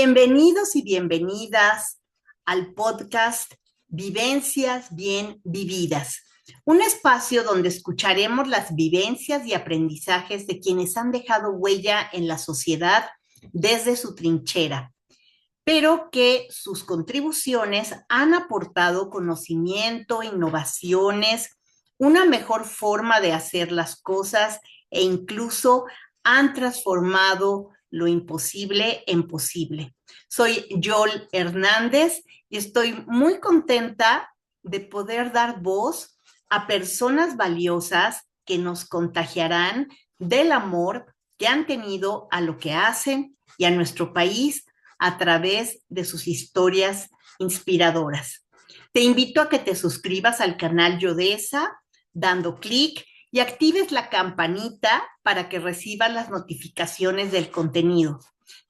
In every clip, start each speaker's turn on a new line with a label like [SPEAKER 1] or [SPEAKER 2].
[SPEAKER 1] Bienvenidos y bienvenidas al podcast Vivencias Bien Vividas, un espacio donde escucharemos las vivencias y aprendizajes de quienes han dejado huella en la sociedad desde su trinchera, pero que sus contribuciones han aportado conocimiento, innovaciones, una mejor forma de hacer las cosas e incluso han transformado lo imposible en posible. Soy Yol Hernández y estoy muy contenta de poder dar voz a personas valiosas que nos contagiarán del amor que han tenido a lo que hacen y a nuestro país a través de sus historias inspiradoras. Te invito a que te suscribas al canal Yodesa dando clic y actives la campanita para que recibas las notificaciones del contenido.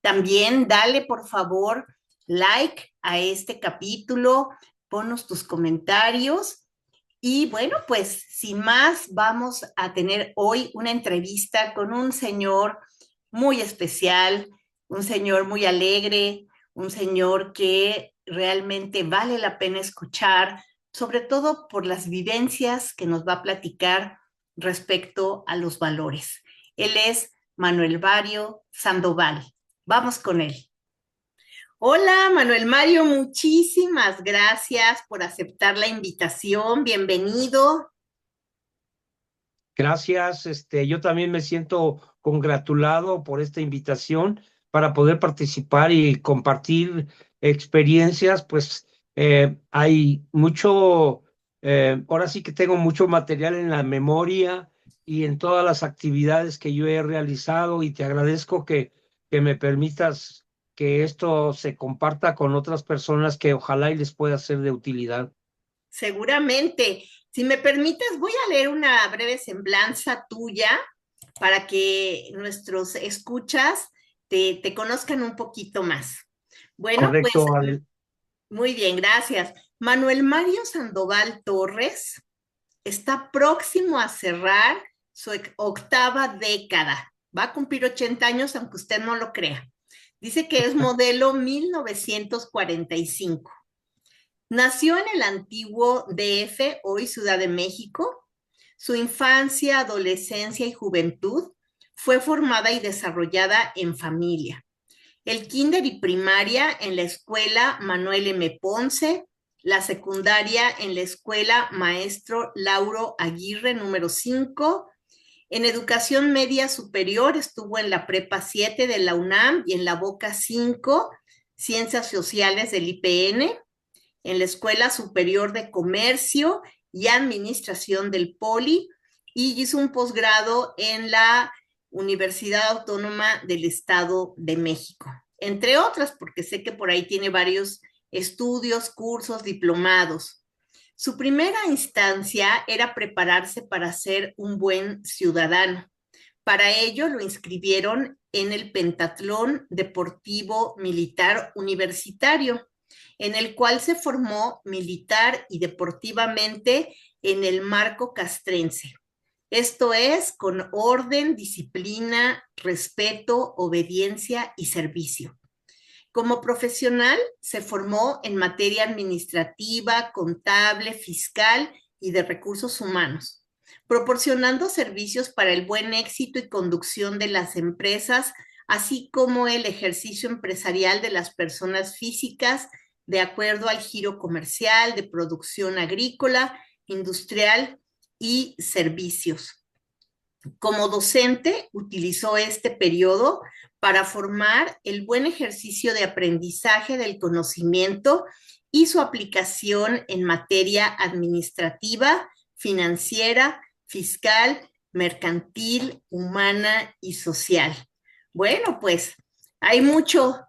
[SPEAKER 1] También dale, por favor, like a este capítulo, ponos tus comentarios y bueno, pues sin más, vamos a tener hoy una entrevista con un señor muy especial, un señor muy alegre, un señor que realmente vale la pena escuchar, sobre todo por las vivencias que nos va a platicar respecto a los valores. Él es Manuel Mario Sandoval. Vamos con él. Hola, Manuel Mario, muchísimas gracias por aceptar la invitación. Bienvenido.
[SPEAKER 2] Gracias, yo también me siento congratulado por esta invitación para poder participar y compartir experiencias, pues hay mucho, ahora sí que tengo mucho material en la memoria y en todas las actividades que yo he realizado y te agradezco que me permitas que esto se comparta con otras personas que ojalá y les pueda ser de utilidad.
[SPEAKER 1] Seguramente. Si me permites, voy a leer una breve semblanza tuya para que nuestros escuchas te conozcan un poquito más. Bueno, pues
[SPEAKER 2] Correcto, Adel.
[SPEAKER 1] muy bien, gracias. Manuel Mario Sandoval Torres está próximo a cerrar su octava década. Va a cumplir 80 años, aunque usted no lo crea. Dice que es modelo 1945. Nació en el antiguo DF, hoy Ciudad de México. Su infancia, adolescencia y juventud fue formada y desarrollada en familia. El kinder y primaria en la escuela Manuel M. Ponce, la secundaria en la escuela Maestro Lauro Aguirre número 5. En educación media superior estuvo en la Prepa 7 de la UNAM y en la Boca 5, Ciencias Sociales del IPN, en la Escuela Superior de Comercio y Administración del Poli y hizo un posgrado en la Universidad Autónoma del Estado de México, entre otras, porque sé que por ahí tiene varios estudios, cursos, diplomados. Su primera instancia era prepararse para ser un buen ciudadano. Para ello lo inscribieron en el Pentatlón Deportivo Militar Universitario, en el cual se formó militar y deportivamente en el marco castrense. Esto es con orden, disciplina, respeto, obediencia y servicio. Como profesional, se formó en materia administrativa, contable, fiscal y de recursos humanos, proporcionando servicios para el buen éxito y conducción de las empresas, así como el ejercicio empresarial de las personas físicas de acuerdo al giro comercial, de producción agrícola, industrial y servicios. Como docente, utilizó este periodo para formar el buen ejercicio de aprendizaje del conocimiento y su aplicación en materia administrativa, financiera, fiscal, mercantil, humana y social. Bueno, pues hay mucho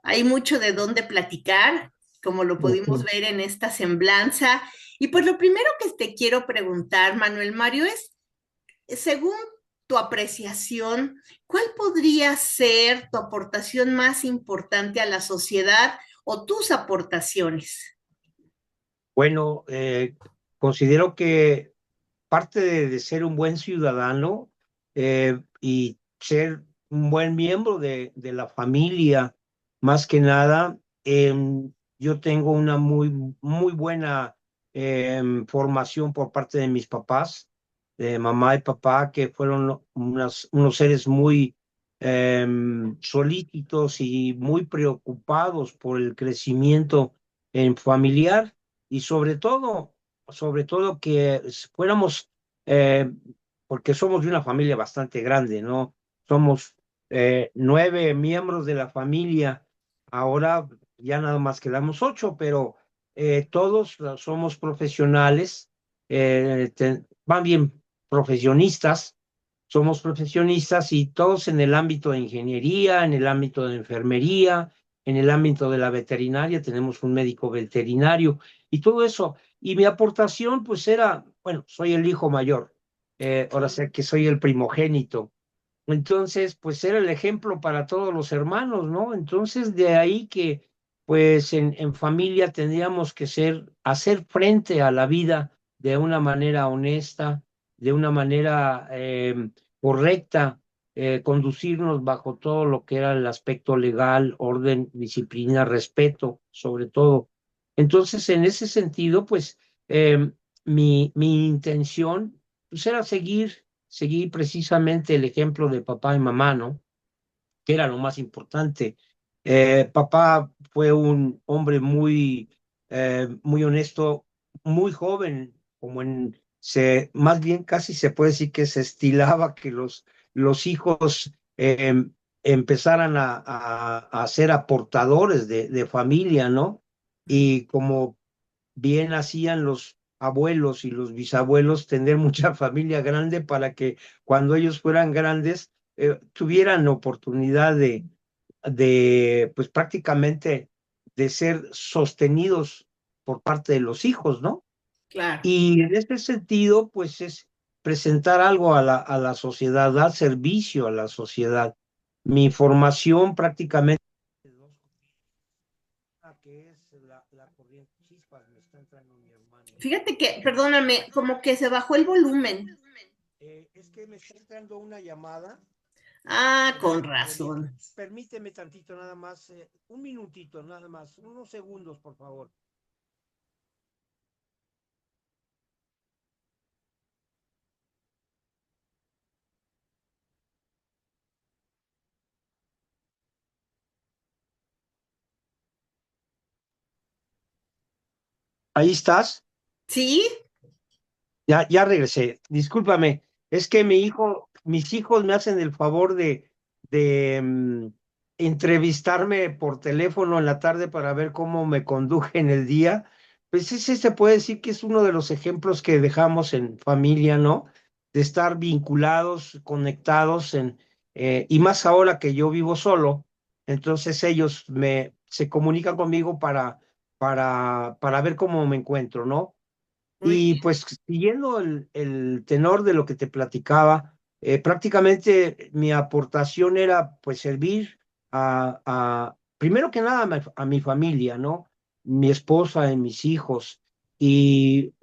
[SPEAKER 1] de dónde platicar, como lo pudimos ver en esta semblanza. Y pues lo primero que te quiero preguntar, Manuel Mario, es, según tu apreciación, ¿cuál podría ser tu aportación más importante a la sociedad o tus aportaciones?
[SPEAKER 2] Bueno, considero que parte de ser un buen ciudadano y ser un buen miembro de la familia más que nada. Yo tengo una muy buena formación por parte de mis papás, de mamá y papá, que fueron unos seres muy solícitos y muy preocupados por el crecimiento en familiar y sobre todo que fuéramos, eh, porque somos de una familia bastante grande, ¿no? Somos 9 miembros de la familia. Ahora ya nada más quedamos 8, pero todos somos profesionales, van bien profesionistas, somos profesionistas y todos en el ámbito de ingeniería, en el ámbito de enfermería, en el ámbito de la veterinaria, tenemos un médico veterinario y todo eso. Y mi aportación pues era, bueno, soy el hijo mayor, ahora sé que soy el primogénito. Entonces, pues era el ejemplo para todos los hermanos, ¿no? Entonces, de ahí que, pues en familia tendríamos que hacer frente a la vida de una manera honesta, de una manera correcta, conducirnos bajo todo lo que era el aspecto legal, orden, disciplina, respeto, sobre todo. Entonces, en ese sentido, pues mi intención pues, era seguir precisamente el ejemplo de papá y mamá, ¿no? Que era lo más importante. Papá fue un hombre muy honesto, muy joven, más bien casi se puede decir que se estilaba que los hijos empezaran a ser aportadores de familia, ¿no? Y como bien hacían los abuelos y los bisabuelos, tener mucha familia grande para que cuando ellos fueran grandes tuvieran oportunidad pues prácticamente de ser sostenidos por parte de los hijos, ¿no?
[SPEAKER 1] Claro.
[SPEAKER 2] Y en este sentido, pues es presentar algo a la sociedad, dar servicio a la sociedad. Mi formación prácticamente que es la corriente chispas, me está entrando mi hermano.
[SPEAKER 1] Fíjate que, perdóname, como que se bajó el volumen.
[SPEAKER 2] Es que me está entrando una llamada.
[SPEAKER 1] Ah, con
[SPEAKER 2] Permí-
[SPEAKER 1] razón.
[SPEAKER 2] Permíteme tantito nada más, un minutito nada más, unos segundos, por favor. Ahí estás.
[SPEAKER 1] ¿Sí?
[SPEAKER 2] Ya regresé. Discúlpame. Es que mis hijos me hacen el favor de entrevistarme por teléfono en la tarde para ver cómo me conduje en el día. Pues ese se puede decir que es uno de los ejemplos que dejamos en familia, ¿no? De estar vinculados, conectados y más ahora que yo vivo solo. Entonces ellos se comunican conmigo para ver cómo me encuentro, ¿no?
[SPEAKER 1] Muy
[SPEAKER 2] Y
[SPEAKER 1] bien.
[SPEAKER 2] pues siguiendo el tenor de lo que te platicaba, prácticamente mi aportación era pues servir primero que nada a mi familia, ¿no? Mi esposa y mis hijos. Y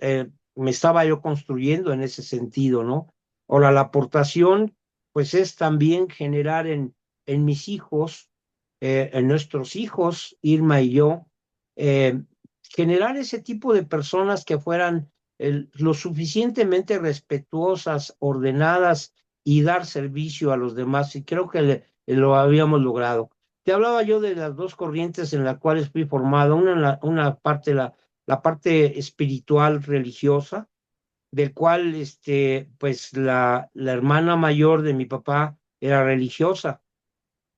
[SPEAKER 2] me estaba yo construyendo en ese sentido, ¿no? Ahora, la aportación pues es también generar en mis hijos, en nuestros hijos, Irma y yo, eh, generar ese tipo de personas que fueran lo suficientemente respetuosas, ordenadas y dar servicio a los demás. Y creo que lo habíamos logrado. Te hablaba yo de las dos corrientes en las cuales fui formado, una parte, la parte espiritual religiosa, del cual pues la hermana mayor de mi papá era religiosa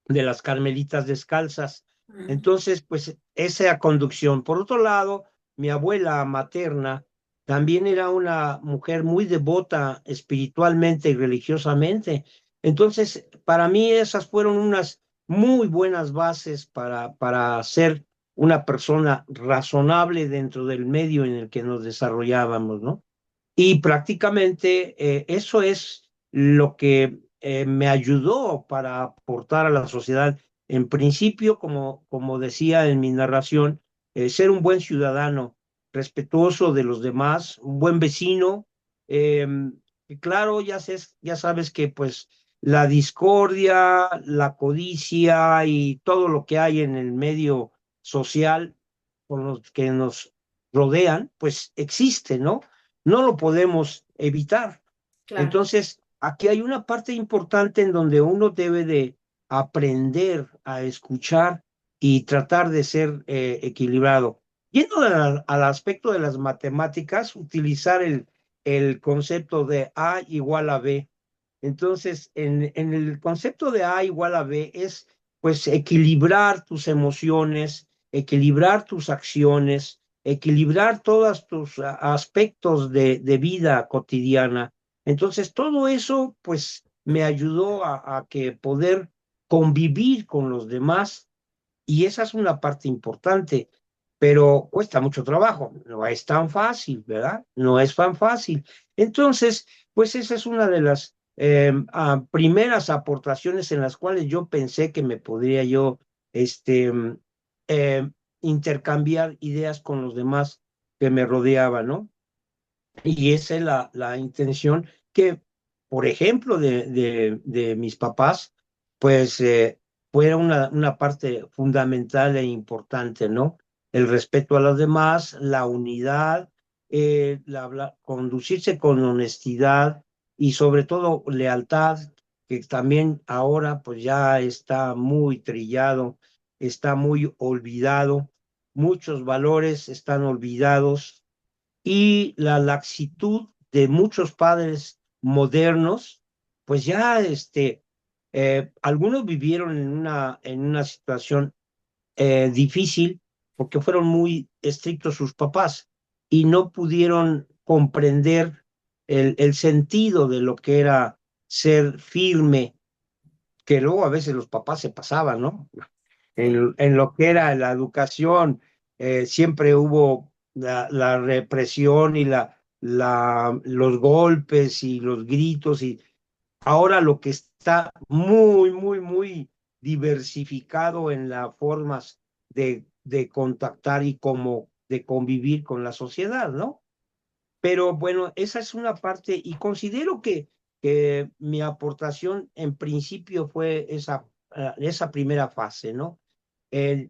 [SPEAKER 2] de las Carmelitas Descalzas.
[SPEAKER 1] Mm.
[SPEAKER 2] Entonces, pues esa conducción. Por otro lado, mi abuela materna también era una mujer muy devota espiritualmente y religiosamente. Entonces, para mí esas fueron unas muy buenas bases para ser una persona razonable dentro del medio en el que nos desarrollábamos, ¿no? Y prácticamente eso es lo que me ayudó para aportar a la sociedad. En principio, como decía en mi narración, ser un buen ciudadano, respetuoso de los demás, un buen vecino. Y claro, ya sabes que pues la discordia, la codicia y todo lo que hay en el medio social con los que nos rodean, pues existe, ¿no? No lo podemos evitar.
[SPEAKER 1] Claro.
[SPEAKER 2] Entonces, aquí hay una parte importante en donde uno debe de aprender a escuchar y tratar de ser equilibrado. Yendo al aspecto de las matemáticas, utilizar el concepto de A igual a B. Entonces, en el concepto de A igual a B es pues equilibrar tus emociones, equilibrar tus acciones, equilibrar todos tus aspectos de vida cotidiana. Entonces, todo eso pues me ayudó a que poder convivir con los demás y esa es una parte importante, pero cuesta mucho trabajo, no es tan fácil, ¿verdad? No es tan fácil. Entonces, pues esa es una de las primeras aportaciones en las cuales yo pensé que me podría yo este, eh, intercambiar ideas con los demás que me rodeaban, ¿no? Y esa es la intención que, por ejemplo, de mis papás, pues fue una parte fundamental e importante, ¿no? El respeto a los demás, la unidad, conducirse con honestidad y sobre todo lealtad, que también ahora pues ya está muy trillado, está muy olvidado, muchos valores están olvidados y la laxitud de muchos padres modernos, pues ya algunos vivieron en una situación difícil porque fueron muy estrictos sus papás y no pudieron comprender el sentido de lo que era ser firme, que luego a veces los papás se pasaban, ¿no?
[SPEAKER 1] Sí.
[SPEAKER 2] En lo que era la educación, siempre hubo la represión y los golpes y los gritos y ahora lo que está muy, muy, muy diversificado en las formas de contactar y como de convivir con la sociedad, ¿no? Pero bueno, esa es una parte y considero que mi aportación en principio fue esa primera fase, ¿no?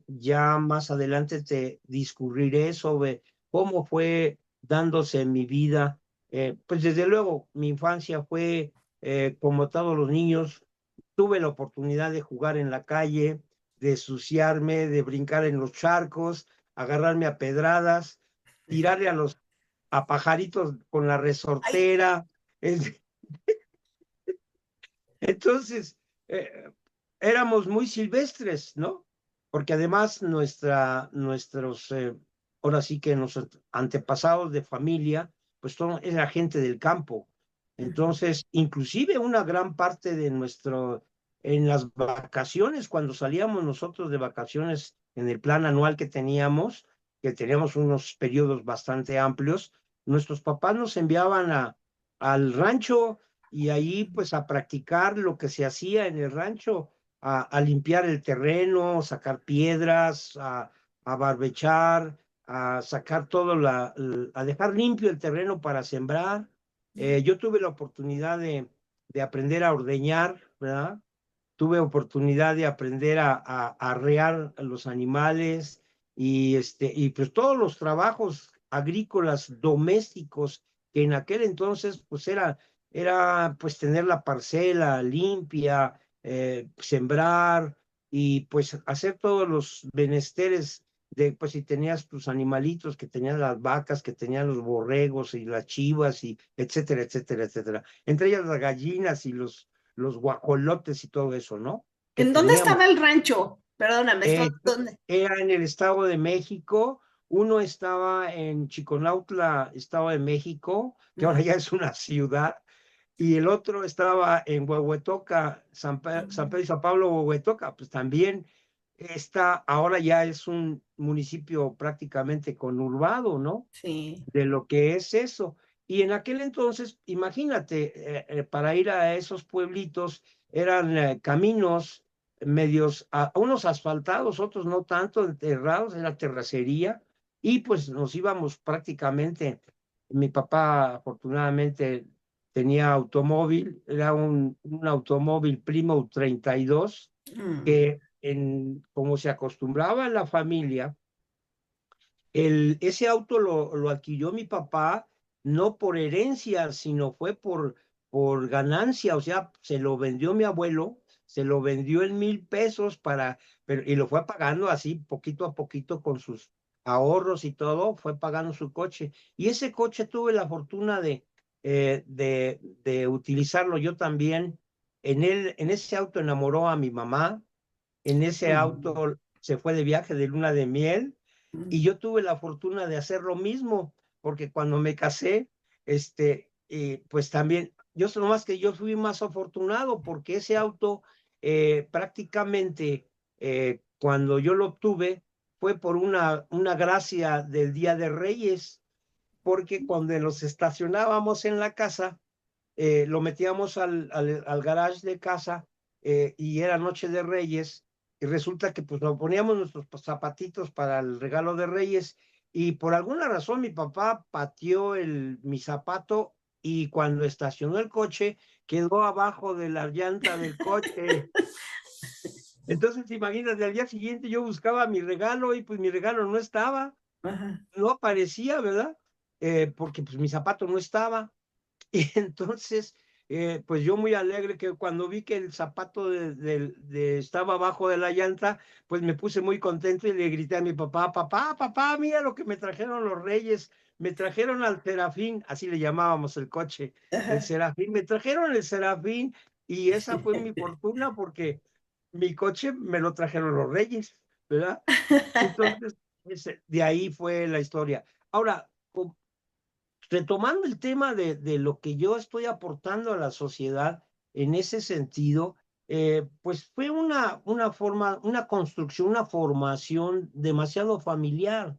[SPEAKER 2] Ya más adelante te discurriré sobre cómo fue dándose en mi vida. Pues desde luego, mi infancia fue como todos los niños, tuve la oportunidad de jugar en la calle, de ensuciarme, de brincar en los charcos, agarrarme a pedradas, tirarle a pajaritos con la
[SPEAKER 1] Ay,
[SPEAKER 2] resortera. Es- Entonces, eh, éramos muy silvestres, ¿no? Porque además nuestros, ahora sí que nuestros antepasados de familia, pues era gente del campo. Entonces, inclusive una gran parte de en las vacaciones, cuando salíamos nosotros de vacaciones en el plan anual que teníamos unos periodos bastante amplios, nuestros papás nos enviaban al rancho y ahí pues a practicar lo que se hacía en el rancho, a limpiar el terreno, sacar piedras, a barbechar, a sacar a dejar limpio el terreno para sembrar. Yo tuve la oportunidad de aprender a ordeñar, ¿verdad? Tuve oportunidad de aprender a arrear a los animales y pues todos los trabajos agrícolas domésticos que en aquel entonces pues era pues tener la parcela limpia, sembrar y pues hacer todos los menesteres de pues si tenías tus animalitos, que tenías las vacas, que tenían los borregos y las chivas y etcétera, etcétera, etcétera. Entre ellas las gallinas y los guajolotes y todo eso, ¿no? Que
[SPEAKER 1] ¿en dónde
[SPEAKER 2] teníamos.
[SPEAKER 1] estaba el rancho? Perdóname, ¿dónde?
[SPEAKER 2] Era en el Estado de México, uno estaba en Chiconautla, Estado de México, que ahora ya es una ciudad, y el otro estaba en Huehuetoca, San Pedro y San Pablo, Huehuetoca, pues también ahora ya es un municipio prácticamente conurbado, ¿no?
[SPEAKER 1] Sí.
[SPEAKER 2] De lo que es eso. Y en aquel entonces, imagínate, para ir a esos pueblitos eran caminos medios, unos asfaltados, otros no tanto, enterrados, en la terracería, y pues nos íbamos prácticamente, mi papá afortunadamente tenía automóvil, era un automóvil Plymouth 32,
[SPEAKER 1] Mm,
[SPEAKER 2] que como se acostumbraba en la familia, ese auto lo adquirió mi papá no por herencia, sino fue por ganancia, o sea, se lo vendió mi abuelo, se lo vendió en 1,000 pesos y lo fue pagando así poquito a poquito con sus ahorros y todo, fue pagando su coche. Y ese coche tuve la fortuna de utilizarlo yo también. En ese auto enamoró a mi mamá, en ese
[SPEAKER 1] mm,
[SPEAKER 2] auto se fue de viaje de luna de miel y
[SPEAKER 1] mm.
[SPEAKER 2] yo tuve la fortuna de hacer lo mismo, porque cuando me casé, pues también, yo sé nomás que yo fui más afortunado porque ese auto prácticamente cuando yo lo obtuve fue por una gracia del Día de Reyes, porque cuando nos estacionábamos en la casa, lo metíamos al garage de casa y era Noche de Reyes y resulta que pues nos poníamos nuestros zapatitos para el regalo de Reyes y por alguna razón mi papá pateó mi zapato y cuando estacionó el coche quedó abajo de la llanta del coche. Entonces, imagínate, al día siguiente yo buscaba mi regalo y pues mi regalo no estaba,
[SPEAKER 1] Ajá.
[SPEAKER 2] no aparecía, ¿verdad? Porque pues mi zapato no estaba. Y entonces, pues yo muy alegre que cuando vi que el zapato estaba abajo de la llanta, pues me puse muy contento y le grité a mi papá, papá, papá, mira lo que me trajeron los reyes, me trajeron al Serafín, así le llamábamos el coche, el
[SPEAKER 1] Ajá.
[SPEAKER 2] Serafín, me trajeron el Serafín y esa fue mi fortuna porque mi coche me lo trajeron los reyes, ¿verdad? Entonces, de ahí fue la historia. Ahora, retomando el tema de lo que yo estoy aportando a la sociedad en ese sentido, pues fue una forma, una construcción, una formación demasiado familiar.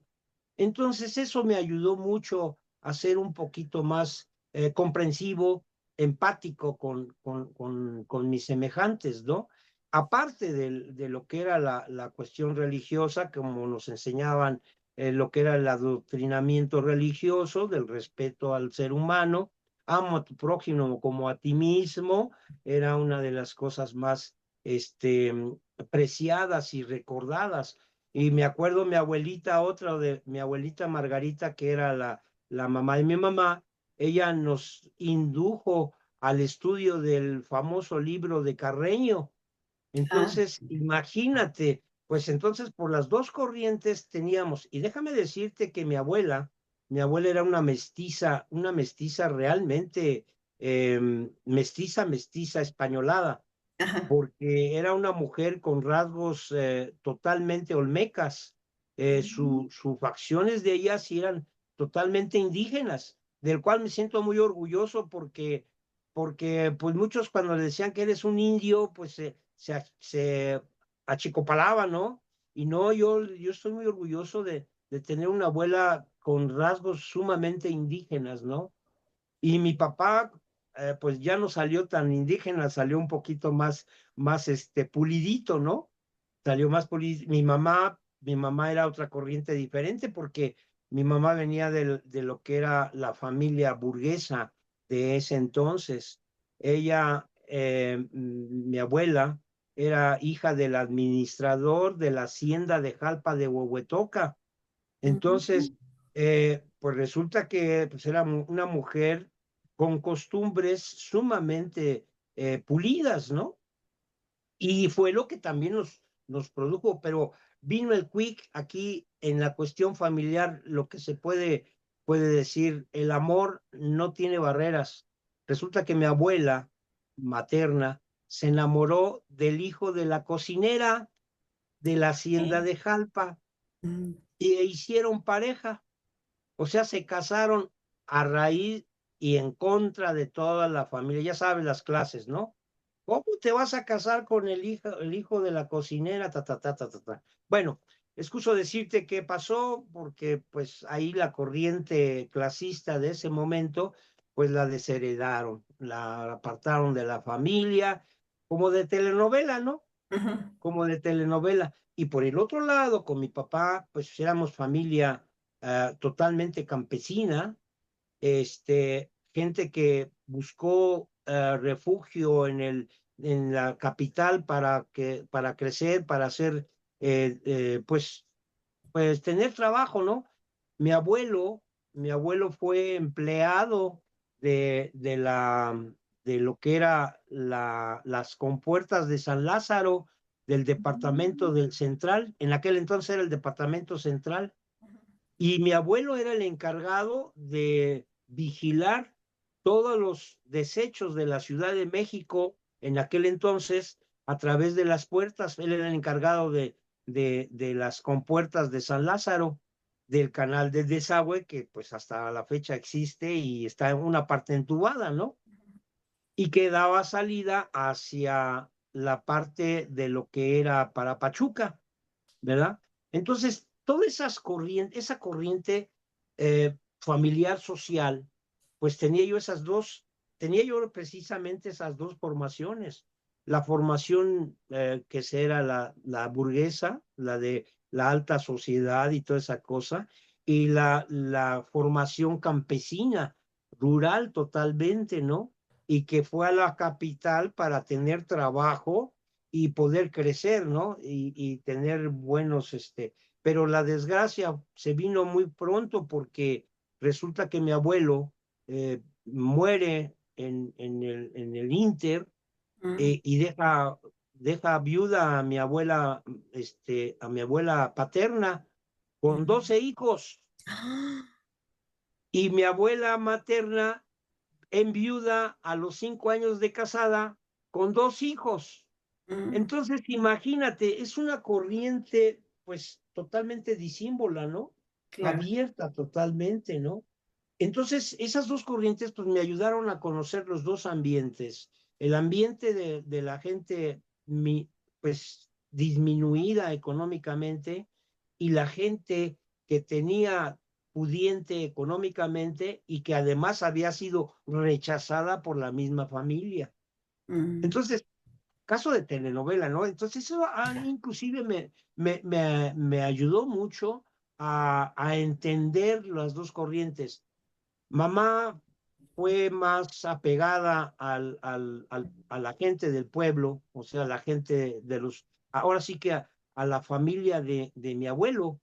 [SPEAKER 2] Entonces eso me ayudó mucho a ser un poquito más comprensivo, empático con mis semejantes, ¿no? Aparte de lo que era la cuestión religiosa, como nos enseñaban lo que era el adoctrinamiento religioso, del respeto al ser humano, amo a tu prójimo como a ti mismo, era una de las cosas más preciadas y recordadas. Y me acuerdo mi abuelita, otra de mi abuelita Margarita, que era la mamá de mi mamá, ella nos indujo al estudio del famoso libro de Carreño.
[SPEAKER 1] Ah,
[SPEAKER 2] Entonces, imagínate, pues entonces por las dos corrientes teníamos, y déjame decirte que mi abuela era una mestiza realmente, mestiza españolada
[SPEAKER 1] ajá.
[SPEAKER 2] porque era una mujer con rasgos totalmente olmecas. Sus facciones de ella sí eran totalmente indígenas, del cual me siento muy orgulloso porque pues muchos cuando le decían que eres un indio, pues se achicopalaban, ¿no? Y no, yo estoy muy orgulloso de tener una abuela con rasgos sumamente indígenas, ¿no? Y mi papá, pues ya no salió tan indígena, salió un poquito más pulidito, ¿no? Salió más pulidito. Mi mamá era otra corriente diferente porque mi mamá venía de lo que era la familia burguesa de ese entonces. Ella, mi abuela, era hija del administrador de la hacienda de Jalpa de Huehuetoca. Entonces, pues resulta que pues era una mujer con costumbres sumamente pulidas, ¿no? Y fue lo que también nos produjo, pero vino el quick aquí en la cuestión familiar, lo que se puede decir, el amor no tiene barreras. Resulta que mi abuela materna se enamoró del hijo de la cocinera de la hacienda
[SPEAKER 1] Ok.
[SPEAKER 2] de Jalpa
[SPEAKER 1] Mm,
[SPEAKER 2] e hicieron pareja. O sea, se casaron a raíz y en contra de toda la familia. Ya sabes las clases, ¿no? ¿Cómo te vas a casar con el hijo de la cocinera? Ta, ta, ta, ta, ta, ta. Bueno, excuso decirte qué pasó, porque pues ahí la corriente clasista de ese momento, pues la desheredaron, la apartaron de la familia, como de telenovela, ¿no?
[SPEAKER 1] ujú.
[SPEAKER 2] Como de telenovela. Y por el otro lado, con mi papá, pues éramos familia totalmente campesina, este, gente que buscó refugio en la capital para crecer, para hacer, pues tener trabajo, ¿no? Mi abuelo, mi abuelo fue empleado de lo que era las compuertas de San Lázaro del departamento del Central. En aquel entonces era el departamento central. Y mi abuelo era el encargado de vigilar todos los desechos de la Ciudad de México en aquel entonces a través de las puertas. Él era el encargado de las compuertas de San Lázaro, del canal de desagüe, que pues hasta la fecha existe y está en una parte entubada, ¿no? Y que daba salida hacia la parte de lo que era para Pachuca, ¿verdad? Entonces, todas esa corriente familiar social, pues tenía yo precisamente esas dos formaciones. La formación que era la burguesa, la de la alta sociedad y toda esa cosa, y la formación campesina, rural totalmente, ¿no? Y que fue a la capital para tener trabajo y poder crecer, ¿no? Y tener buenos, pero la desgracia se vino muy pronto porque resulta que mi abuelo muere en el Inter y deja viuda a mi abuela paterna con 12 hijos y mi abuela materna enviuda a los 5 años de casada con 2 hijos. Entonces, imagínate, es una corriente, pues, totalmente disímbola, ¿no?
[SPEAKER 1] Claro.
[SPEAKER 2] Abierta totalmente, ¿no? Entonces, esas dos corrientes, pues, me ayudaron a conocer los dos ambientes. El ambiente de la gente, pues, disminuida económicamente y la gente que tenía pudiente económicamente y que además había sido rechazada por la misma familia.
[SPEAKER 1] Mm.
[SPEAKER 2] Entonces, caso de telenovela, ¿no? Entonces eso inclusive me ayudó mucho a entender las dos corrientes. Mamá fue más apegada a la gente del pueblo, o sea, a la gente ahora sí que a la familia de mi abuelo,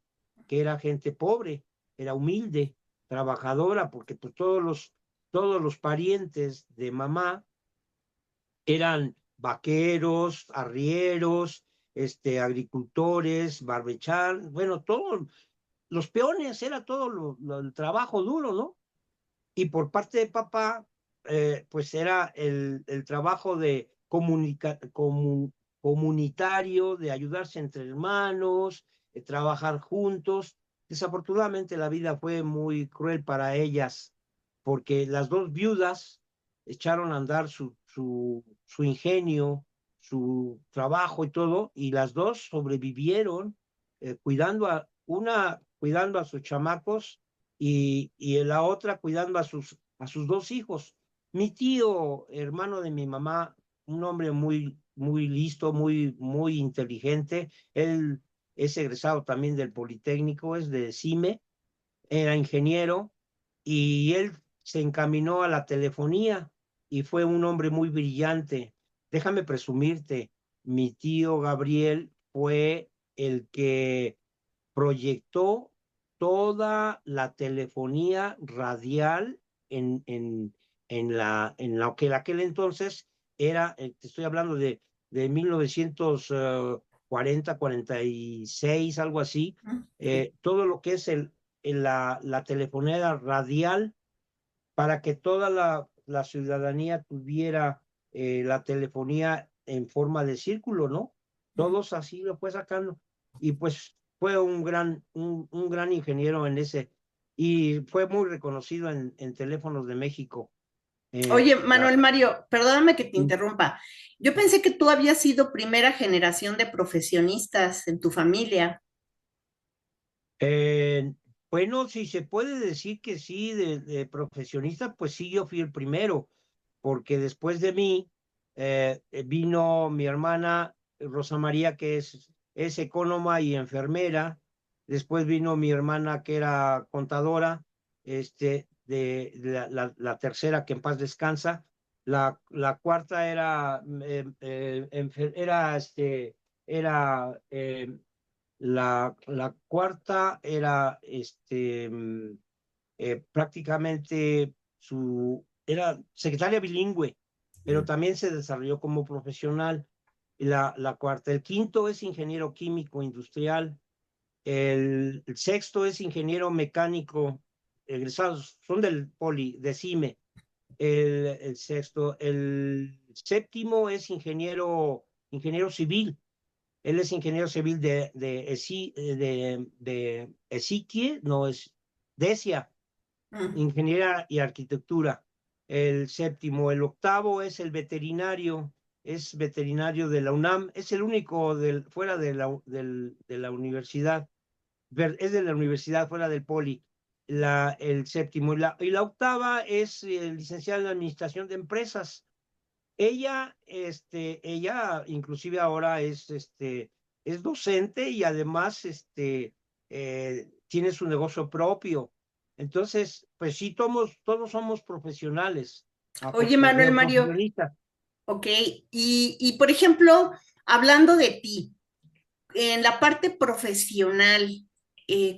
[SPEAKER 2] que era gente pobre, era humilde, trabajadora, porque pues todos los parientes de mamá eran vaqueros, arrieros, agricultores, barbechar, bueno, todos los peones, era todo el trabajo duro, ¿no? Y por parte de papá, pues era el trabajo de comunitario, de ayudarse entre hermanos, de trabajar juntos. Desafortunadamente la vida fue muy cruel para ellas, porque las dos viudas echaron a andar su ingenio, su trabajo y todo, y las dos sobrevivieron cuidando a sus chamacos y la otra cuidando a sus 2 hijos. Mi tío, hermano de mi mamá, un hombre muy, muy listo, muy, muy inteligente, él es egresado también del Politécnico, es de CIME, era ingeniero y él se encaminó a la telefonía y fue un hombre muy brillante. Déjame presumirte, mi tío Gabriel fue el que proyectó toda la telefonía radial en lo que en aquel entonces era, te estoy hablando de 1940, 46, algo así,
[SPEAKER 1] Sí.
[SPEAKER 2] todo lo que es la telefonía radial para que toda la ciudadanía tuviera la telefonía en forma de círculo, ¿no? Todos así lo fue sacando. Y pues fue un gran ingeniero en ese, y fue muy reconocido en Teléfonos de México.
[SPEAKER 1] Oye,
[SPEAKER 2] La-
[SPEAKER 1] Manuel Mario, perdóname que te interrumpa. Yo pensé que tú habías sido primera generación de profesionistas en tu familia.
[SPEAKER 2] eh, bueno, si se puede decir que sí, de profesionista, pues sí, yo fui el primero, porque después de mí vino mi hermana Rosa María, que es ecónoma y enfermera. Después vino mi hermana, que era contadora. la tercera, que en paz descansa. La cuarta era, era la cuarta era prácticamente era secretaria bilingüe, pero también se desarrolló como profesional. La cuarta. El quinto es ingeniero químico industrial. El sexto es ingeniero mecánico, egresados, son del Poli, de CIME. El sexto. El séptimo es ingeniero civil. Él es ingeniero civil de Esiquie, no es Decia,
[SPEAKER 1] Mm.
[SPEAKER 2] ingeniería y arquitectura. El séptimo. El octavo es el veterinario, es veterinario de la UNAM, es el único fuera de la universidad, es de la universidad fuera del Poli. El séptimo. Y la octava es licenciada en Administración de Empresas. Ella inclusive ahora es docente y además tiene su negocio propio. Entonces, pues sí, todos somos profesionales,
[SPEAKER 1] Oye, Manuel Mario,
[SPEAKER 2] profesionistas.
[SPEAKER 1] ok, y por ejemplo, hablando de ti, en la parte profesional,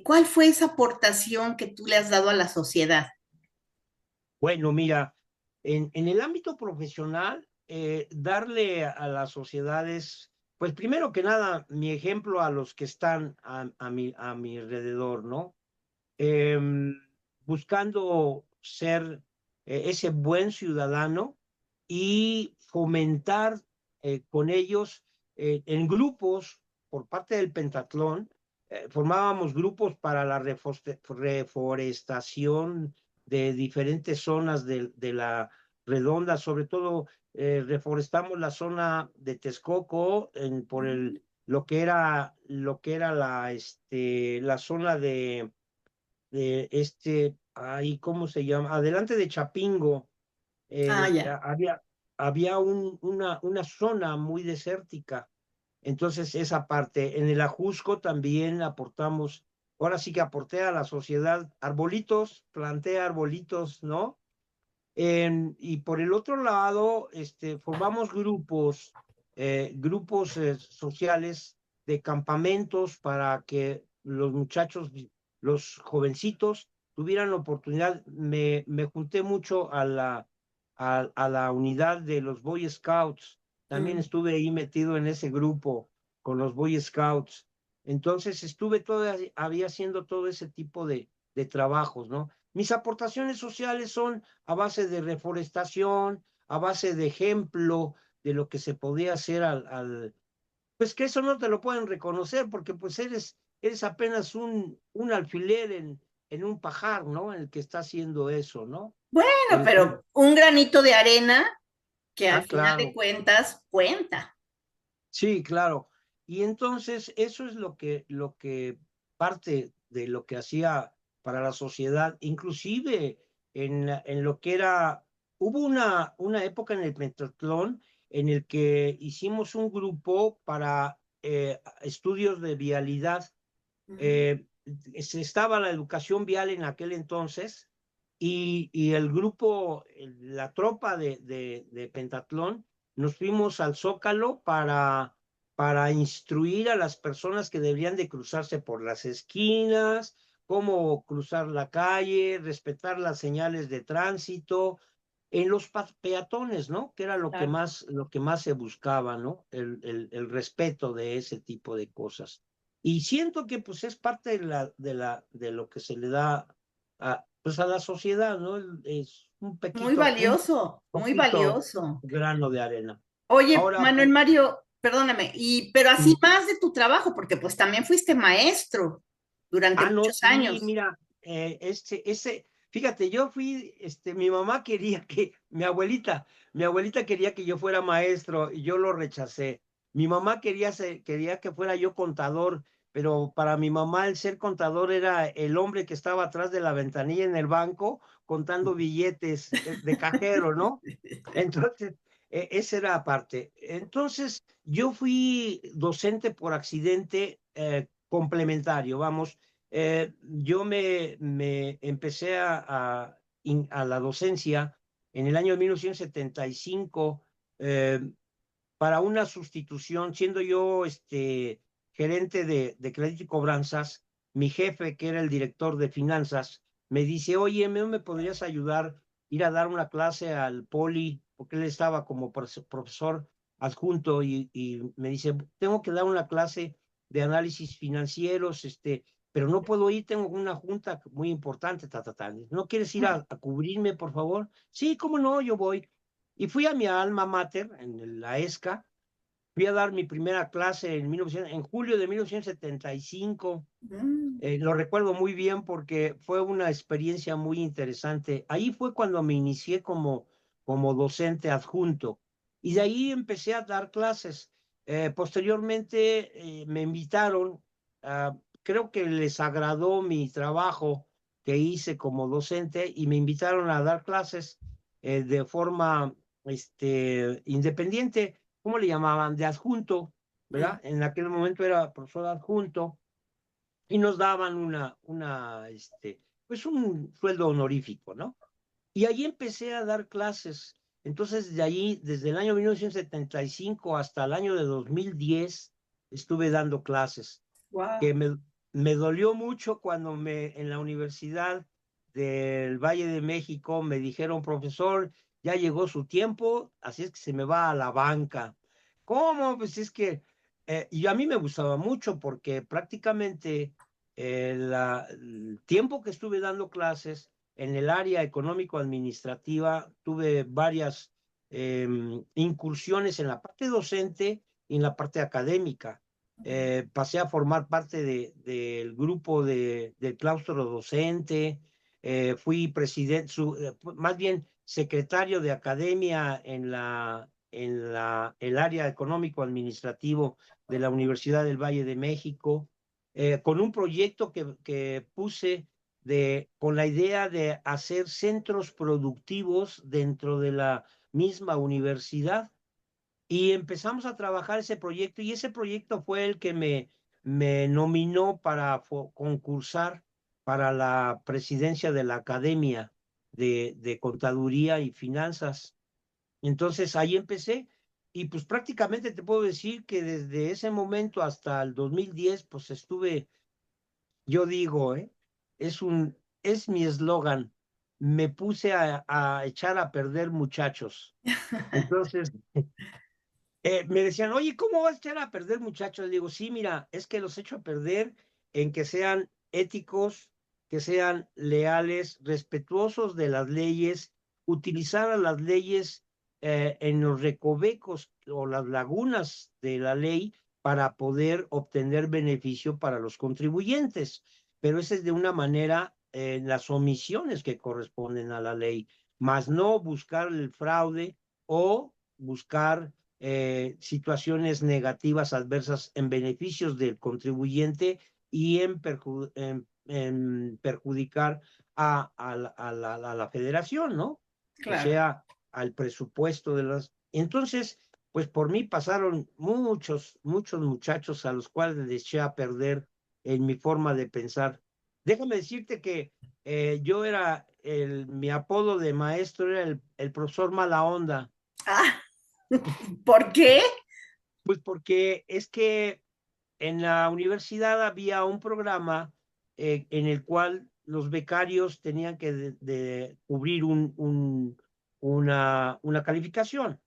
[SPEAKER 1] ¿cuál fue esa aportación que tú le has dado a la sociedad?
[SPEAKER 2] Bueno, mira, en el ámbito profesional, darle a las sociedades, pues primero que nada, mi ejemplo a los que están a mi alrededor, ¿no? eh, Buscando ser ese buen ciudadano y fomentar con ellos en grupos por parte del Pentatlón. Formábamos grupos para la reforestación de diferentes zonas de la redonda, sobre todo reforestamos la zona de Texcoco por lo que era la zona ahí, ¿cómo se llama? Adelante de Chapingo,
[SPEAKER 1] Ah, ya.
[SPEAKER 2] había una zona muy desértica. Entonces, esa parte. En el Ajusco también aportamos, ahora sí que aporté a la sociedad arbolitos, planté arbolitos, ¿no? Y por el otro lado, formamos grupos sociales de campamentos para que los muchachos, los jovencitos, tuvieran la oportunidad. Me junté mucho a la unidad de los Boy Scouts. También
[SPEAKER 1] Mm.
[SPEAKER 2] estuve ahí metido en ese grupo con los Boy Scouts. Entonces había haciendo todo ese tipo de trabajos, ¿no? Mis aportaciones sociales son a base de reforestación, a base de ejemplo de lo que se podía hacer pues que eso no te lo pueden reconocer porque pues eres apenas un alfiler en un pajar, ¿no? El que está haciendo eso, ¿no?
[SPEAKER 1] Bueno, pero un granito de arena que al final de
[SPEAKER 2] Claro.
[SPEAKER 1] cuentas cuenta.
[SPEAKER 2] Sí, claro. Y entonces eso es lo que parte de lo que hacía para la sociedad, inclusive en lo que hubo una época en el Pentatlón en el que hicimos un grupo para estudios de vialidad.
[SPEAKER 1] Ujú.
[SPEAKER 2] eh, Estaba la educación vial en aquel entonces y el grupo, la tropa de Pentatlón, nos fuimos al Zócalo para instruir a las personas que deberían de cruzarse por las esquinas, cómo cruzar la calle, respetar las señales de tránsito, en los peatones, ¿no? Que era
[SPEAKER 1] Claro.
[SPEAKER 2] lo que más se buscaba, ¿no? El respeto de ese tipo de cosas. Y siento que pues es parte de lo que se le da pues a la sociedad, ¿no? Es un
[SPEAKER 1] Muy
[SPEAKER 2] poquito
[SPEAKER 1] valioso.
[SPEAKER 2] grano de arena.
[SPEAKER 1] Oye,
[SPEAKER 2] Ahora,
[SPEAKER 1] Manuel
[SPEAKER 2] pues,
[SPEAKER 1] Mario, perdóname, pero así más de tu trabajo, porque pues también fuiste maestro durante
[SPEAKER 2] no,
[SPEAKER 1] muchos
[SPEAKER 2] sí,
[SPEAKER 1] años.
[SPEAKER 2] mira, fíjate, mi mamá quería mi abuelita quería que yo fuera maestro y yo lo rechacé. Mi mamá quería que fuera yo contador, pero para mi mamá el ser contador era el hombre que estaba atrás de la ventanilla en el banco contando billetes de cajero, ¿no? Entonces, esa era aparte. Entonces, yo fui docente por accidente complementario, vamos. Yo me empecé a a la docencia en el año 1975 para una sustitución, siendo yo gerente de crédito y cobranzas. Mi jefe, que era el director de finanzas, me dice, oye, ¿no me podrías ayudar ir a dar una clase al Poli? Porque él estaba como profesor adjunto y me dice, tengo que dar una clase de análisis financieros, pero no puedo ir, tengo una junta muy importante, ¿No quieres ir a cubrirme, por favor? Sí, cómo no, yo voy. Y fui a mi alma mater, en la ESCA, fui a dar mi primera clase en julio de 1975.
[SPEAKER 1] Mm,
[SPEAKER 2] Lo recuerdo muy bien porque fue una experiencia muy interesante. Ahí fue cuando me inicié como docente adjunto y de ahí empecé a dar clases. Posteriormente me invitaron, creo que les agradó mi trabajo que hice como docente y me invitaron a dar clases de forma independiente. ¿Cómo le llamaban? De adjunto,
[SPEAKER 1] mm,
[SPEAKER 2] ¿verdad? En aquel momento era profesor adjunto y nos daban pues un sueldo honorífico, ¿no? Y ahí empecé a dar clases. Entonces, de ahí, desde el año 1975 hasta el año de 2010, estuve dando clases
[SPEAKER 1] wow.
[SPEAKER 2] que me dolió mucho cuando en la Universidad del Valle de México me dijeron, profesor, ya llegó su tiempo, así es que se me va a la banca. ¿Cómo? Pues es que, y a mí me gustaba mucho porque prácticamente el tiempo que estuve dando clases en el área económico-administrativa, tuve varias incursiones en la parte docente y en la parte académica. Pasé a formar parte del grupo del claustro docente, fui presidente, más bien secretario de academia el área económico-administrativo de la Universidad del Valle de México, con un proyecto que puse con la idea de hacer centros productivos dentro de la misma universidad y empezamos a trabajar ese proyecto y ese proyecto fue el que me nominó para concursar para la presidencia de la Academia de Contaduría y Finanzas. Entonces ahí empecé y pues prácticamente te puedo decir que desde ese momento hasta el 2010 pues estuve, yo digo, es mi eslogan, me puse a echar a perder muchachos. Entonces, me decían, oye, ¿cómo vas a echar a perder muchachos? Le digo, sí, mira, es que los echo a perder en que sean éticos, que sean leales, respetuosos de las leyes, utilizar a las leyes en los recovecos o las lagunas de la ley para poder obtener beneficio para los contribuyentes. Pero esa es de una manera las omisiones que corresponden a la ley, más no buscar el fraude o buscar situaciones negativas, adversas en beneficios del contribuyente y en perjudicar a la federación, ¿no? O
[SPEAKER 1] Claro.
[SPEAKER 2] sea, al presupuesto de las... Entonces, pues por mí pasaron muchos muchachos a los cuales les eché a perder en mi forma de pensar. Déjame decirte que yo era, mi apodo de maestro era el profesor mala onda.
[SPEAKER 1] Ah, ¿por qué?
[SPEAKER 2] Pues porque es que en la universidad había un programa en el cual los becarios tenían que cubrir una calificación.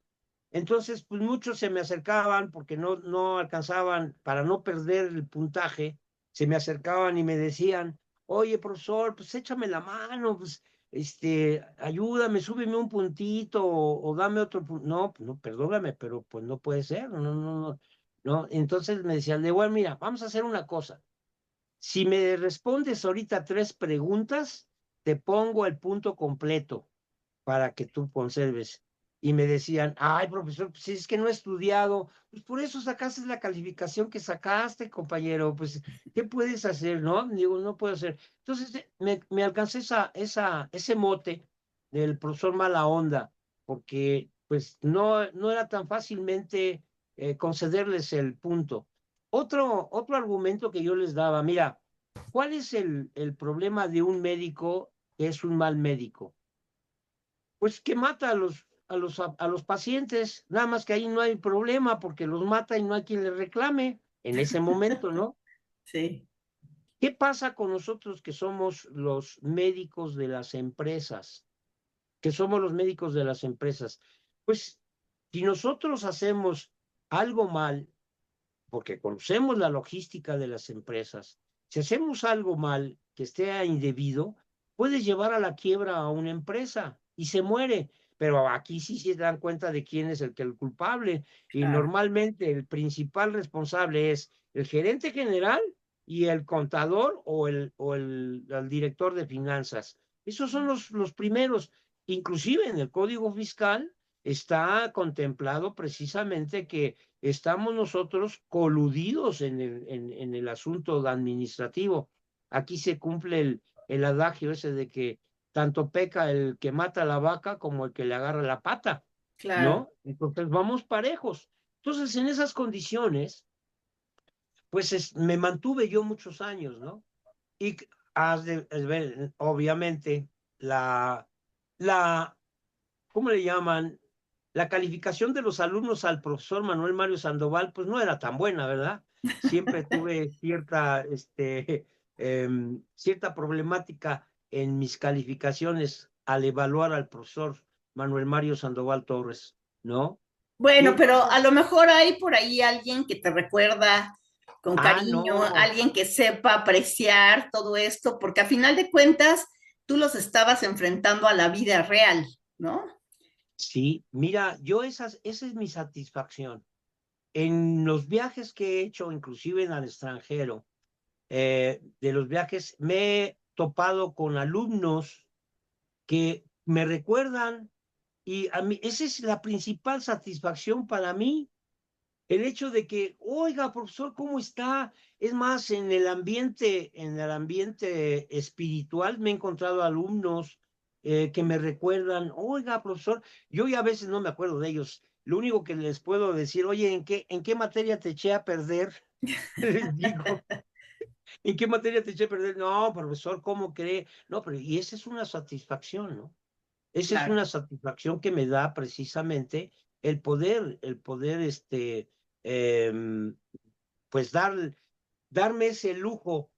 [SPEAKER 2] Entonces, pues muchos se me acercaban porque no alcanzaban, para no perder el puntaje, se me acercaban y me decían, oye, profesor, pues échame la mano, pues, ayúdame, súbeme un puntito o dame otro punto. No, pues, no, perdóname, pero pues no puede ser, no. Entonces me decían, bueno, mira, vamos a hacer una cosa. Si me respondes ahorita 3 preguntas, te pongo el punto completo para que tú conserves. Y me decían, ay, profesor, pues si es que no he estudiado, pues por eso sacaste la calificación que sacaste, compañero, pues, ¿qué puedes hacer, no? Digo, no puedo hacer. Entonces, me alcancé ese mote del profesor mala onda, porque, pues, no era tan fácilmente concederles el punto. Otro argumento que yo les daba, mira, ¿cuál es el problema de un médico que es un mal médico? pues que mata a los pacientes, nada más que ahí no hay problema porque los mata y no hay quien le reclame en ese momento, ¿no?
[SPEAKER 1] Sí,
[SPEAKER 2] ¿Qué pasa con nosotros que somos los médicos de las empresas? Que somos los médicos de las empresas. Pues si nosotros hacemos algo mal, porque conocemos la logística de las empresas, si hacemos algo mal que esté indebido, puede llevar a la quiebra a una empresa y se muere. Pero aquí sí se dan cuenta de quién es el culpable. Y
[SPEAKER 1] claro,
[SPEAKER 2] normalmente el principal responsable es el gerente general y el contador el director de finanzas. Esos son los primeros. Inclusive en el Código Fiscal está contemplado precisamente que estamos nosotros coludidos en el asunto administrativo. Aquí se cumple el adagio ese de que tanto peca el que mata a la vaca como el que le agarra la pata,
[SPEAKER 1] claro.
[SPEAKER 2] ¿no? Entonces vamos parejos. Entonces, en esas condiciones, pues me mantuve yo muchos años, ¿no? Y has de ver, obviamente, la, ¿cómo le llaman? La calificación de los alumnos al profesor Manuel Mario Sandoval, pues no era tan buena, ¿verdad? Siempre tuve cierta problemática en mis calificaciones al evaluar al profesor Manuel Mario Sandoval Torres, ¿no? Y
[SPEAKER 1] Bueno, pero a
[SPEAKER 2] entonces,
[SPEAKER 1] lo mejor hay por ahí alguien que te recuerda con cariño,
[SPEAKER 2] no,
[SPEAKER 1] alguien que sepa apreciar todo esto, porque a final de cuentas tú los estabas enfrentando a la vida real, ¿no?
[SPEAKER 2] sí, mira, esa es mi satisfacción. En los viajes que he hecho, inclusive en el extranjero, de los viajes, me he topado con alumnos que me recuerdan y a mí, esa es la principal satisfacción para mí, el hecho de que, oiga, profesor, ¿cómo está? Es más, en el ambiente espiritual me he encontrado alumnos que me recuerdan, oiga, profesor, yo ya a veces no me acuerdo de ellos. Lo único que les puedo decir, oye, en qué materia te eché a perder? Les digo, ¿en qué materia te eché a perder? No, profesor, ¿cómo cree? No, pero y esa es una satisfacción, ¿no? Esa es
[SPEAKER 1] Claro,
[SPEAKER 2] una satisfacción que me da precisamente el poder, em, pues darme ese lujo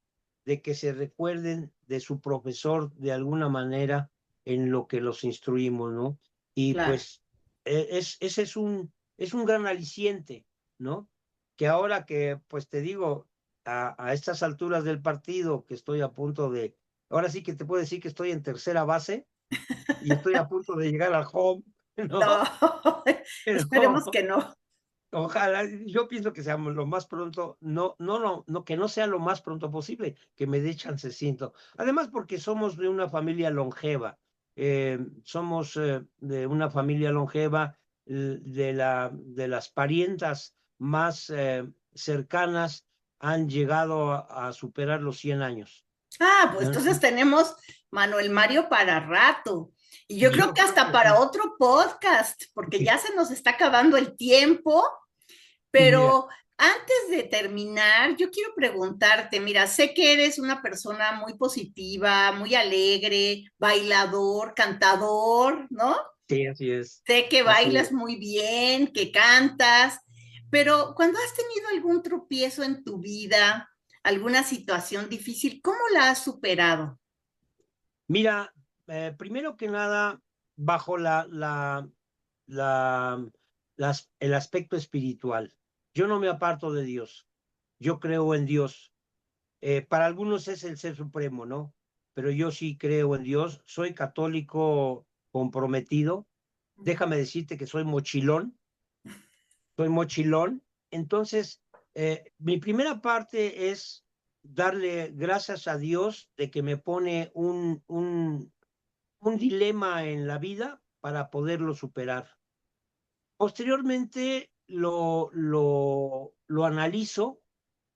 [SPEAKER 2] de que se recuerden de su profesor de alguna manera en lo que los instruimos, ¿no? Y
[SPEAKER 1] claro.
[SPEAKER 2] pues ese es un gran aliciente, ¿no? Que ahora que, pues te digo, a estas alturas del partido, que estoy a punto de, ahora sí que te puedo decir que estoy en tercera base y estoy a punto de llegar al home,
[SPEAKER 1] No,
[SPEAKER 2] ¿no?
[SPEAKER 1] esperemos
[SPEAKER 2] Pero
[SPEAKER 1] que no.
[SPEAKER 2] ojalá, yo pienso que seamos lo más pronto, no, que no sea lo más pronto posible, que me dé chancecito. Además, porque somos de una familia longeva, somos de una familia longeva, de las parientas más cercanas han llegado a superar los 100 años.
[SPEAKER 1] Ah, pues entonces tenemos Manuel Mario para rato. Y yo creo
[SPEAKER 2] Yo
[SPEAKER 1] que
[SPEAKER 2] creo
[SPEAKER 1] hasta
[SPEAKER 2] que
[SPEAKER 1] para
[SPEAKER 2] sí.
[SPEAKER 1] otro podcast, porque
[SPEAKER 2] Sí.
[SPEAKER 1] ya se nos está acabando el tiempo.
[SPEAKER 2] Mira,
[SPEAKER 1] Pero antes de terminar, yo quiero preguntarte, mira, sé que eres una persona muy positiva, muy alegre, bailador, cantador, ¿no?
[SPEAKER 2] sí, así es.
[SPEAKER 1] Sé que
[SPEAKER 2] Así
[SPEAKER 1] bailas
[SPEAKER 2] es.
[SPEAKER 1] muy bien, que cantas, pero cuando has tenido algún tropiezo en tu vida, alguna situación difícil, ¿cómo la has superado?
[SPEAKER 2] Mira, primero que nada, bajo la, el aspecto espiritual. Yo no me aparto de Dios. Yo creo en Dios. Para algunos es el ser supremo, ¿no? Pero yo sí creo en Dios. Soy católico comprometido. Déjame decirte que soy mochilón. Soy mochilón. Entonces, mi primera parte es darle gracias a Dios de que me pone un dilema en la vida para poderlo superar. Posteriormente lo analizo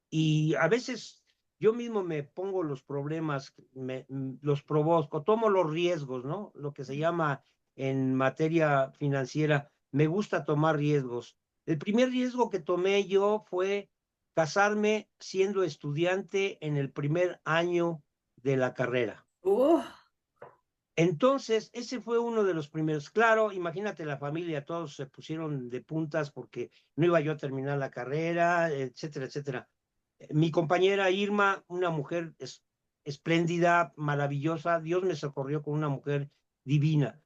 [SPEAKER 2] y a veces yo mismo me pongo los problemas, los provoco, tomo los riesgos, ¿no? Lo que se llama en materia financiera, me gusta tomar riesgos. El primer riesgo que tomé yo fue casarme siendo estudiante en el primer año de la carrera.
[SPEAKER 1] Uh,
[SPEAKER 2] Entonces, ese fue uno de los primeros. Claro, imagínate la familia, todos se pusieron de puntas porque no iba yo a terminar la carrera, etcétera, etcétera. Mi compañera Irma, una mujer espléndida, maravillosa, Dios me socorrió con una mujer divina.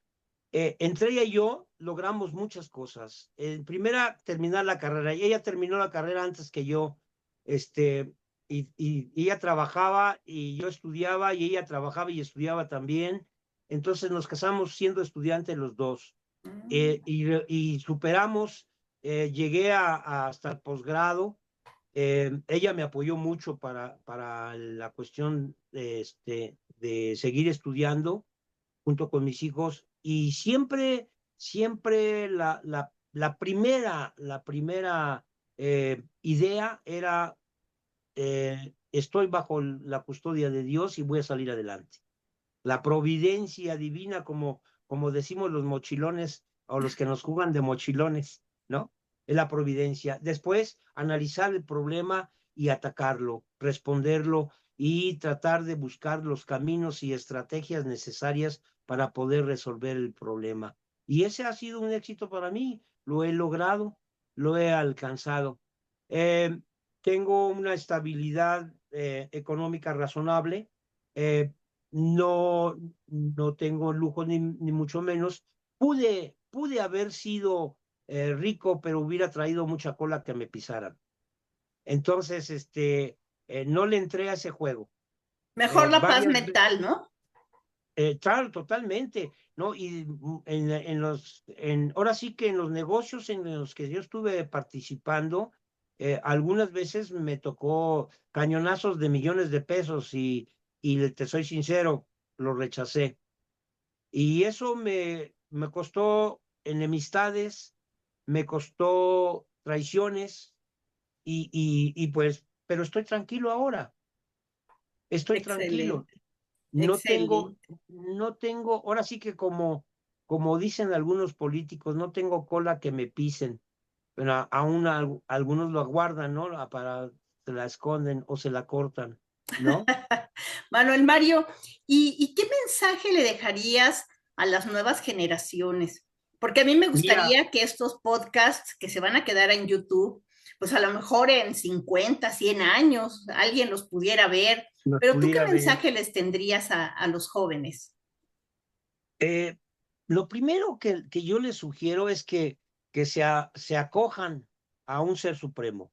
[SPEAKER 2] Entre ella y yo logramos muchas cosas. Primera, terminar la carrera. Y ella terminó la carrera antes que yo. Este, y ella trabajaba y yo estudiaba y ella trabajaba y estudiaba también. Entonces nos casamos siendo estudiantes los dos. Y superamos, llegué hasta el posgrado. Ella me apoyó mucho para la cuestión de seguir estudiando junto con mis hijos y siempre la primera idea era estoy bajo la custodia de Dios y voy a salir adelante. La providencia divina, como decimos los mochilones o los que nos jugan de mochilones, ¿no? Es la providencia. Después, analizar el problema y atacarlo, responderlo y tratar de buscar los caminos y estrategias necesarias para poder resolver el problema. Y ese ha sido un éxito para mí. Lo he logrado, lo he alcanzado. Eh, Tengo una estabilidad económica razonable. Eh, no, no tengo lujo ni mucho menos. Pude haber sido rico, pero hubiera traído mucha cola que me pisaran. Entonces, no le entré a ese juego.
[SPEAKER 1] Mejor la paz
[SPEAKER 2] Varias veces,
[SPEAKER 1] mental, ¿no?
[SPEAKER 2] claro, totalmente, ¿no? Y ahora sí que en los negocios en los que yo estuve participando, algunas veces me tocó cañonazos de millones de pesos y te soy sincero, lo rechacé. Y eso me costó enemistades, me costó traiciones y pues, pero estoy tranquilo ahora, estoy tranquilo.
[SPEAKER 1] Excelente,
[SPEAKER 2] No tengo,
[SPEAKER 1] excelente.
[SPEAKER 2] no tengo, ahora sí que como dicen algunos políticos, no tengo cola que me pisen, pero aún algunos lo aguardan, ¿no? Se la esconden o se la cortan, ¿no?
[SPEAKER 1] Manuel Mario, ¿y qué mensaje le dejarías a las nuevas generaciones? Porque a mí me
[SPEAKER 2] Mira,
[SPEAKER 1] gustaría que estos podcasts que se van a quedar en YouTube, pues a lo mejor en 50, 100 años alguien los pudiera ver,
[SPEAKER 2] nos
[SPEAKER 1] pero ¿tú qué
[SPEAKER 2] pudiera ver.
[SPEAKER 1] mensaje les tendrías a los jóvenes?
[SPEAKER 2] Eh, lo primero que yo les sugiero es que se acojan a un ser supremo,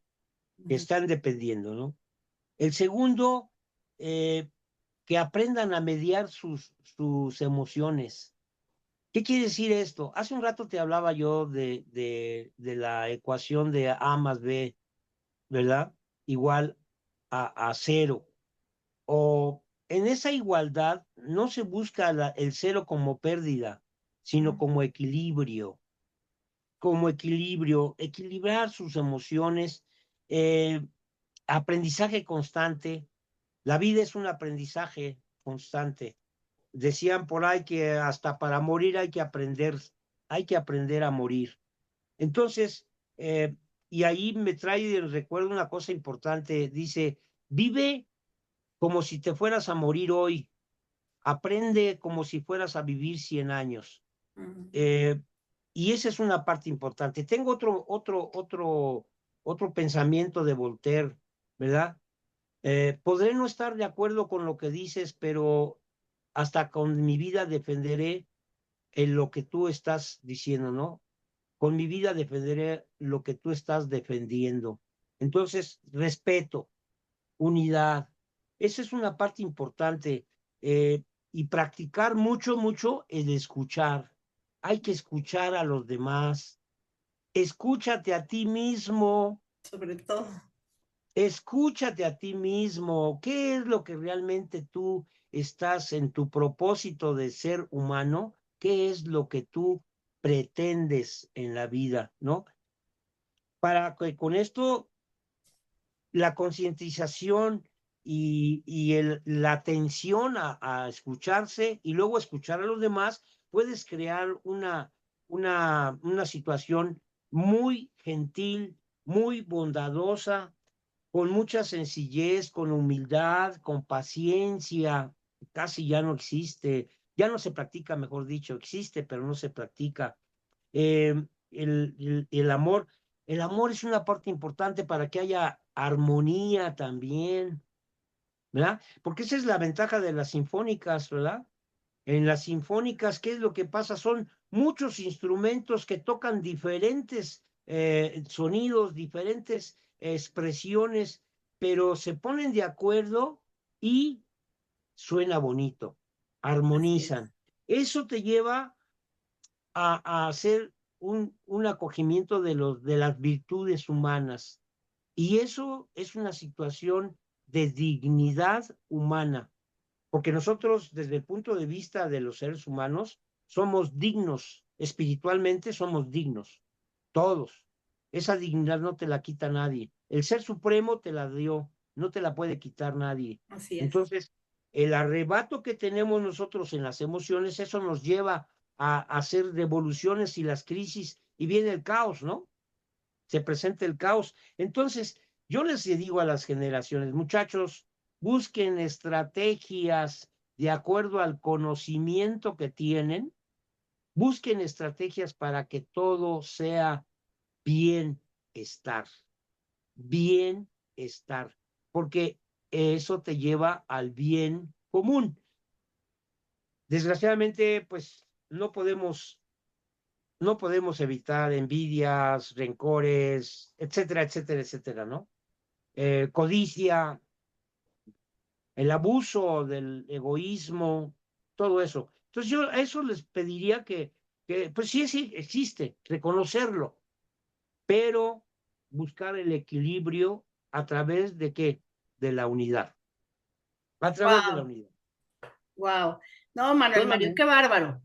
[SPEAKER 2] que
[SPEAKER 1] Ujú.
[SPEAKER 2] están dependiendo, ¿no? El segundo, eh, que aprendan a mediar sus emociones. ¿Qué quiere decir esto? Hace un rato te hablaba yo de la ecuación de A más B, ¿verdad? Igual a cero. O en esa igualdad no se busca el cero como pérdida, sino como equilibrio, equilibrar sus emociones, eh, aprendizaje constante. La vida es un aprendizaje constante. Decían por ahí que hasta para morir hay que aprender a morir. Entonces, y ahí me trae el recuerdo una cosa importante, dice, vive como si te fueras a morir hoy, aprende como si fueras a vivir 100 años.
[SPEAKER 1] Ujú.
[SPEAKER 2] Eh, y esa es una parte importante. Tengo otro pensamiento de Voltaire, ¿verdad? Podré no estar de acuerdo con lo que dices, pero hasta con mi vida defenderé lo que tú estás diciendo, ¿no? Con mi vida defenderé lo que tú estás defendiendo. Entonces, respeto, unidad, esa es una parte importante. Y practicar mucho el escuchar. Hay que escuchar a los demás. Escúchate a ti mismo.
[SPEAKER 1] Sobre todo.
[SPEAKER 2] Escúchate a ti mismo. ¿Qué es lo que realmente tú estás en tu propósito de ser humano? ¿Qué es lo que tú pretendes en la vida, ¿no? Para que con esto la concientización la atención a escucharse y luego escuchar a los demás, puedes crear una situación muy gentil, muy bondadosa, con mucha sencillez, con humildad, con paciencia, casi ya no existe. ya no se practica, mejor dicho, existe, pero no se practica. El amor, el amor es una parte importante para que haya armonía también, ¿verdad? Porque esa es la ventaja de las sinfónicas, ¿verdad? En las sinfónicas, ¿qué es lo que pasa? Son muchos instrumentos que tocan diferentes sonidos, diferentes expresiones, pero se ponen de acuerdo y suena bonito,
[SPEAKER 1] Así es.
[SPEAKER 2] armonizan. Eso te lleva a hacer un acogimiento de las virtudes humanas. Y eso es una situación de dignidad humana, porque nosotros, desde el punto de vista de los seres humanos, somos dignos, espiritualmente somos dignos, todos. Esa dignidad no te la quita nadie. El Ser Supremo te la dio, no te la puede quitar nadie.
[SPEAKER 1] Así es.
[SPEAKER 2] Entonces, el arrebato que tenemos nosotros en las emociones, eso nos lleva a hacer revoluciones y las crisis, y viene el caos, ¿no? Se presenta el caos. Entonces, yo les digo a las generaciones, muchachos, busquen estrategias de acuerdo al conocimiento que tienen, busquen estrategias para que todo sea bienestar, bienestar, porque eso te lleva al bien común. Desgraciadamente, pues no podemos evitar envidias, rencores, etcétera, etcétera, etcétera, ¿no? Codicia, el abuso del egoísmo, todo eso. Entonces yo a eso les pediría que pues sí existe, reconocerlo, pero buscar el equilibrio a través de qué, de la unidad, a través de la
[SPEAKER 1] Wow,
[SPEAKER 2] unidad.
[SPEAKER 1] wow. No, Manuel Mario, qué
[SPEAKER 2] Solamente,
[SPEAKER 1] bárbaro.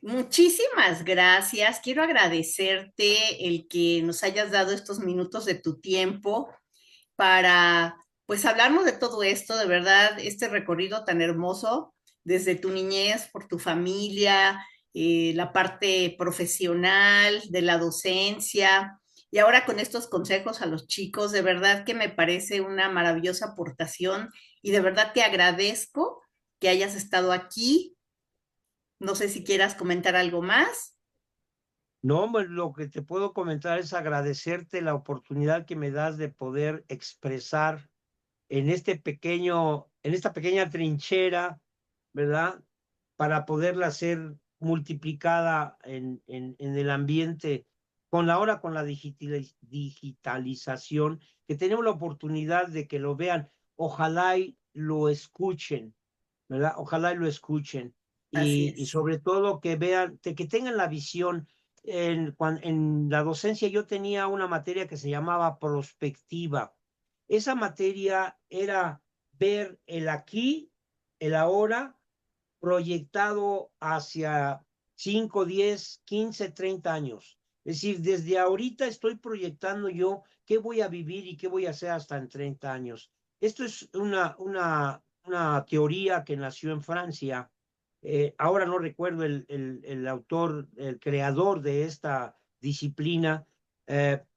[SPEAKER 1] Muchísimas gracias. Quiero agradecerte el que nos hayas dado estos minutos de tu tiempo para, pues, hablarnos de todo esto, de verdad, este recorrido tan hermoso, desde tu niñez, por tu familia, la parte profesional, de la docencia, y ahora con estos consejos a los chicos, de verdad que me parece una maravillosa aportación y de verdad te agradezco que hayas estado aquí. No sé si quieras comentar algo más.
[SPEAKER 2] no, pues, lo que te puedo comentar es agradecerte la oportunidad que me das de poder expresar en esta pequeña trinchera, ¿verdad? Para poderla ser multiplicada en el ambiente, ahora con la digitalización, que tenemos la oportunidad de que lo vean, ojalá y lo escuchen, ¿verdad? Ojalá y lo escuchen.
[SPEAKER 1] Así
[SPEAKER 2] Y
[SPEAKER 1] es.
[SPEAKER 2] sobre todo que vean, que tengan la visión. En la docencia yo tenía una materia que se llamaba prospectiva. Esa materia era ver el aquí, el ahora, proyectado hacia 5, 10, 15, 30 años. Es decir, desde ahorita estoy proyectando yo qué voy a vivir y qué voy a hacer hasta en 30 años. Esto es una teoría que nació en Francia. Ahora no recuerdo el autor, el creador de esta disciplina,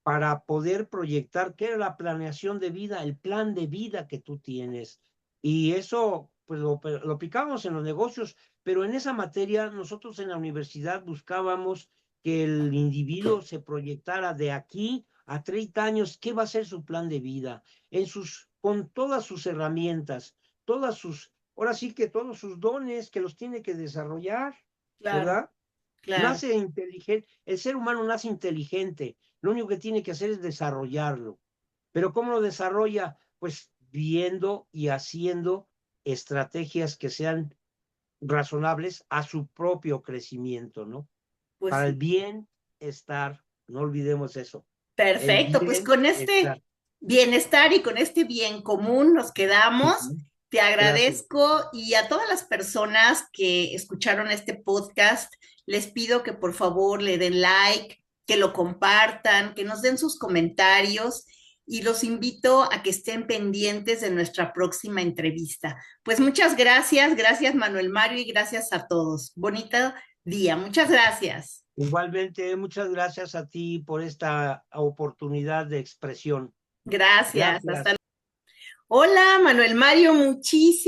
[SPEAKER 2] para poder proyectar qué era la planeación de vida, el plan de vida que tú tienes. Y eso, pues lo aplicábamos en los negocios, pero en esa materia nosotros en la universidad buscábamos que el individuo se proyectara de aquí a 30 años, qué va a ser su plan de vida, con todas sus herramientas, ahora sí que todos sus dones que los tiene que desarrollar,
[SPEAKER 1] Claro,
[SPEAKER 2] ¿verdad?
[SPEAKER 1] claro.
[SPEAKER 2] Nace inteligente, el ser humano nace inteligente, lo único que tiene que hacer es desarrollarlo. Pero ¿cómo lo desarrolla? Pues viendo y haciendo estrategias que sean razonables a su propio crecimiento, ¿no?
[SPEAKER 1] Pues
[SPEAKER 2] Para el
[SPEAKER 1] sí.
[SPEAKER 2] bienestar, no olvidemos eso, el
[SPEAKER 1] Perfecto, pues con este
[SPEAKER 2] bienestar.
[SPEAKER 1] bienestar y con este bien común nos quedamos.
[SPEAKER 2] Ujú.
[SPEAKER 1] Te
[SPEAKER 2] Gracias.
[SPEAKER 1] agradezco y a todas las personas que escucharon este podcast, les pido que por favor le den like, que lo compartan, que nos den sus comentarios y los invito a que estén pendientes de nuestra próxima entrevista. Pues muchas gracias, gracias Manuel Mario y gracias a todos. Bonito día, muchas gracias.
[SPEAKER 2] Igualmente, muchas gracias a ti por esta oportunidad de expresión.
[SPEAKER 1] Gracias, hasta
[SPEAKER 2] Gracias.
[SPEAKER 1] luego. Hola Manuel Mario, muchísimas